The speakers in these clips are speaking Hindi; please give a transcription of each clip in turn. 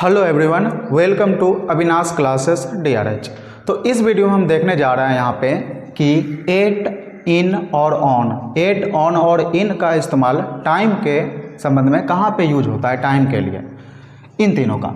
Hello everyone, welcome to Avinash classes DRH। तो इस वीडियो में हम देखने जा रहे हैं यहाँ पे कि एट इन और ऑन और इन का इस्तेमाल टाइम के संबंध में कहाँ पे यूज होता है टाइम के लिए, इन तीनों का।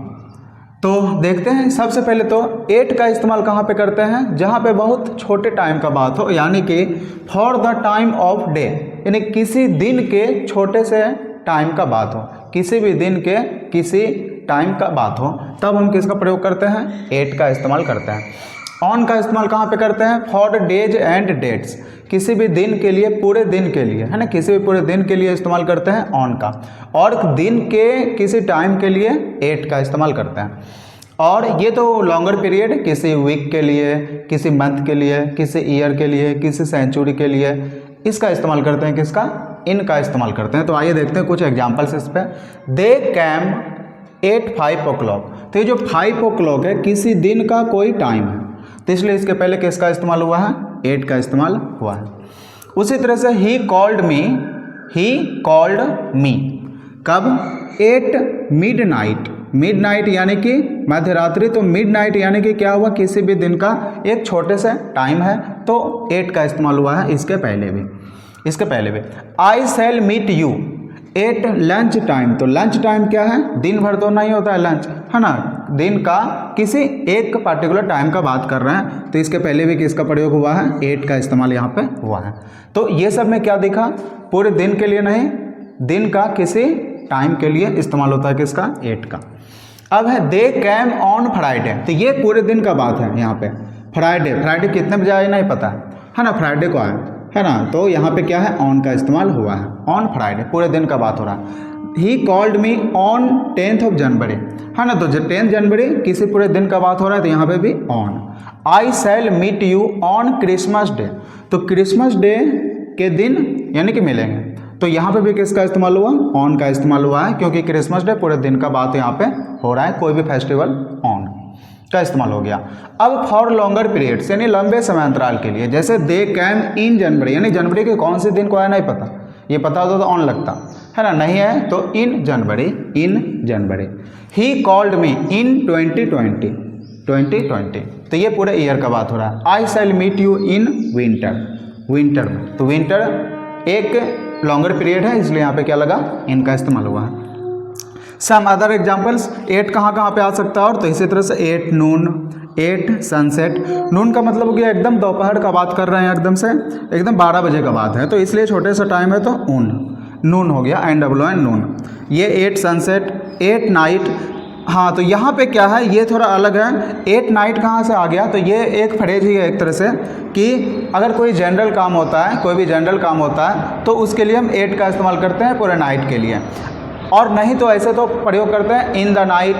तो देखते हैं। सबसे पहले तो एट का इस्तेमाल कहाँ पे करते हैं, जहाँ पे बहुत छोटे टाइम का बात हो, यानी कि for the time of day, यानी किसी दिन के छोटे से टाइम का बात हो, किसी भी दिन के किसी टाइम का बात हो, तब हम किसका प्रयोग करते हैं, एट का इस्तेमाल करते हैं। ऑन का इस्तेमाल कहाँ पे करते हैं, फॉर डेज एंड डेट्स, किसी भी दिन के लिए, पूरे दिन के लिए, है ना, किसी भी पूरे दिन के लिए इस्तेमाल करते हैं ऑन का। और दिन के किसी टाइम के लिए एट का इस्तेमाल करते हैं। और ये तो लॉन्गर पीरियड, किसी वीक के लिए, किसी मंथ के लिए, किसी ईयर के लिए, किसी सेंचुरी के लिए इसका इस्तेमाल करते हैं, किसका, इन का इस्तेमाल करते हैं। तो आइए देखते हैं कुछ एग्जाम्पल्स इस पर। दे कैम एट 5 o'clock, तो ये जो 5 o'clock है किसी दिन का कोई टाइम है, तो इसलिए इसके पहले किसका इस्तेमाल हुआ है, एट का इस्तेमाल हुआ है। उसी तरह से ही कॉल्ड मी, कब, एट मिडनाइट यानी कि मध्यरात्रि, तो मिडनाइट यानी कि क्या हुआ, किसी भी दिन का एक छोटे से टाइम है, तो एट का इस्तेमाल हुआ है इसके पहले भी। I shall meet you at lunch time, तो लंच टाइम क्या है, दिन भर तो नहीं होता है लंच, है ना, दिन का किसी एक पार्टिकुलर टाइम का बात कर रहे हैं, तो इसके पहले भी किसका प्रयोग हुआ है, एट का इस्तेमाल यहाँ पे हुआ है। तो ये सब में क्या दिखा, पूरे दिन के लिए नहीं, दिन का किसी टाइम के लिए इस्तेमाल होता है किसका, एट का। अब है दे कैम ऑन फ्राइडे, तो ये पूरे दिन का बात है यहाँ पे। फ्राइडे कितने बजे आए नहीं पता है ना, फ्राइडे को आए, है ना, तो यहाँ पे क्या है, ऑन का इस्तेमाल हुआ है, ऑन फ्राइडे, पूरे दिन का बात हो रहा है। He called me on 10th जनवरी, है ना, तो 10 जनवरी किसी पूरे दिन का बात हो रहा है, तो यहाँ पे भी on. I shall meet you on Christmas day, तो क्रिसमस डे के दिन यानी कि मिलेंगे, तो यहाँ पे भी किसका इस्तेमाल हुआ, ऑन का इस्तेमाल हुआ है, क्योंकि क्रिसमस डे पूरे दिन का बात यहाँ पे हो रहा है, कोई भी फेस्टिवल ऑन का इस्तेमाल हो गया। अब फॉर लॉन्गर पीरियड्स यानी लंबे समय अंतराल के लिए, जैसे दे कैम इन जनवरी, यानी जनवरी के कौन से दिन को आया नहीं पता, ये पता होता तो ऑन लगता, है ना, नहीं है तो इन जनवरी। ही कॉल्ड मी इन 2020, तो ये पूरे ईयर का बात हो रहा है। I shall meet you in winter में, तो विंटर एक लॉन्गर पीरियड है, इसलिए यहाँ पे क्या लगा, इनका इस्तेमाल हुआ है। सम अदर एग्जाम्पल्स, एट कहाँ पे आ सकता है, और तो इसी तरह से एट नून, एट सनसेट। नून का मतलब हो गया एकदम दोपहर का बात कर रहे हैं, एकदम 12 बजे का बात है, तो इसलिए छोटे सा टाइम है, तो नून हो गया, NWN नून। ये एट सनसेट, एट नाइट। हाँ, तो यहाँ पे क्या है, ये थोड़ा अलग है। एट नाइट कहाँ से आ गया, तो ये एक फ्रेज ही है एक तरह से, कि अगर कोई जनरल काम होता है, कोई भी जनरल काम होता है, तो उसके लिए हम एट का इस्तेमाल करते हैं पूरे नाइट के लिए, और नहीं तो ऐसे तो प्रयोग करते हैं in the night,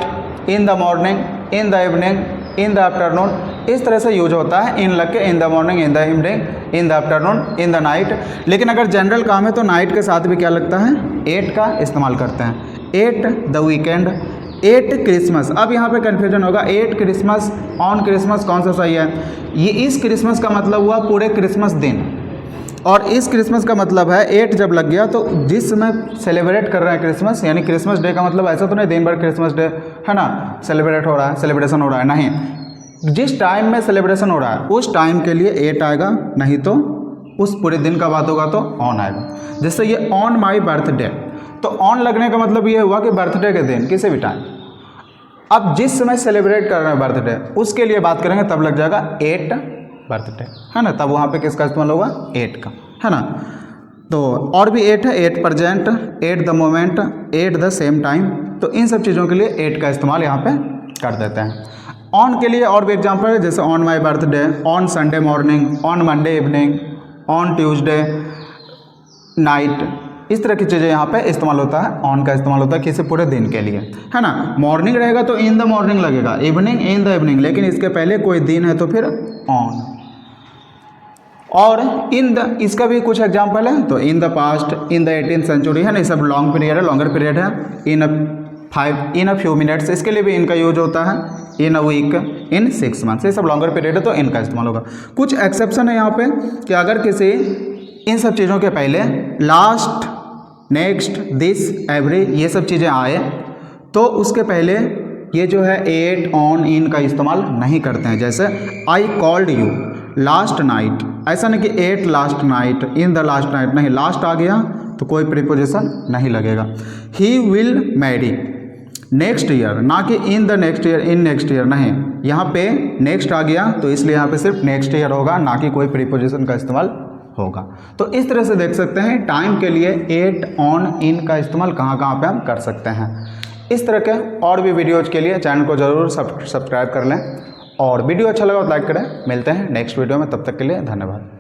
in the morning, in the evening, in the afternoon, इस तरह से यूज होता है, इन लग के, in the morning, in the evening, in the afternoon, in the night. लेकिन अगर जनरल काम है तो नाइट के साथ भी क्या लगता है, एट का इस्तेमाल करते हैं। At the weekend, eight Christmas. अब यहाँ पे कन्फ्यूजन होगा, एट क्रिसमस, ऑन क्रिसमस कौन सा सही है, ये इस क्रिसमस का मतलब हुआ पूरे क्रिसमस दिन, और इस क्रिसमस का मतलब है एट जब लग गया तो जिस समय सेलिब्रेट कर रहे हैं क्रिसमस, यानी क्रिसमस डे का मतलब ऐसा तो नहीं दिन भर क्रिसमस डे, है ना, सेलिब्रेशन हो रहा है, नहीं, जिस टाइम में सेलिब्रेशन हो रहा है उस टाइम के लिए एट आएगा, नहीं तो उस पूरे दिन का बात होगा तो ऑन आएगा। जैसे ये ऑन माई बर्थडे, तो ऑन लगने का मतलब ये हुआ कि बर्थडे के दिन, किसी भी टाइम। अब जिस समय सेलिब्रेट कर रहे हैं बर्थडे, उसके लिए बात करेंगे, तब लग जाएगा एट बर्थडे, है ना, तब वहाँ पे किसका इस्तेमाल होगा, एट का, है ना। तो और भी एट है, at present, at the moment, at the same time, तो इन सब चीज़ों के लिए एट का इस्तेमाल यहाँ पे कर देते हैं। ऑन के लिए और भी एग्जाम्पल है, जैसे on my birthday, on Sunday morning, on Monday evening, on Tuesday night, इस तरह की चीज़ें यहाँ पे इस्तेमाल होता है, ऑन का इस्तेमाल होता है किसी पूरे दिन के लिए, है ना। मॉर्निंग रहेगा तो इन द मॉर्निंग लगेगा, इवनिंग इन द इवनिंग, लेकिन इसके पहले कोई दिन है तो फिर ऑन। और इन द, इसका भी कुछ एग्जाम्पल है, तो in the past, in the 18th century, है ना, ये सब लॉन्ग पीरियड है, लॉन्गर पीरियड है। इन अ फ्यू मिनट्स, इसके लिए भी इनका यूज होता है। In a week, in 6 months, ये सब लॉन्गर पीरियड है तो इनका इस्तेमाल होगा। कुछ एक्सेप्शन है यहाँ पे कि अगर किसी इन सब चीज़ों के पहले लास्ट, नेक्स्ट, दिस, एवरी, ये सब चीज़ें आए, तो उसके पहले ये जो है एट, ऑन, इन का इस्तेमाल नहीं करते हैं। जैसे I called you last night, ऐसा नहीं कि at last night, in the last night, नहीं, लास्ट आ गया तो कोई प्रीपोजिशन नहीं लगेगा। He will marry next year, ना कि in the next year, in next year नहीं, यहाँ पे नेक्स्ट आ गया तो इसलिए यहाँ पे सिर्फ नेक्स्ट ईयर होगा, ना कि कोई प्रीपोजिशन का इस्तेमाल होगा। तो इस तरह से देख सकते हैं टाइम के लिए एट, ऑन, इन का इस्तेमाल कहाँ कहाँ पे हम कर सकते हैं। इस तरह के और भी वीडियोज़ के लिए चैनल को ज़रूर सब्सक्राइब कर लें और वीडियो अच्छा लगा तो लाइक करें। मिलते हैं नेक्स्ट वीडियो में, तब तक के लिए धन्यवाद।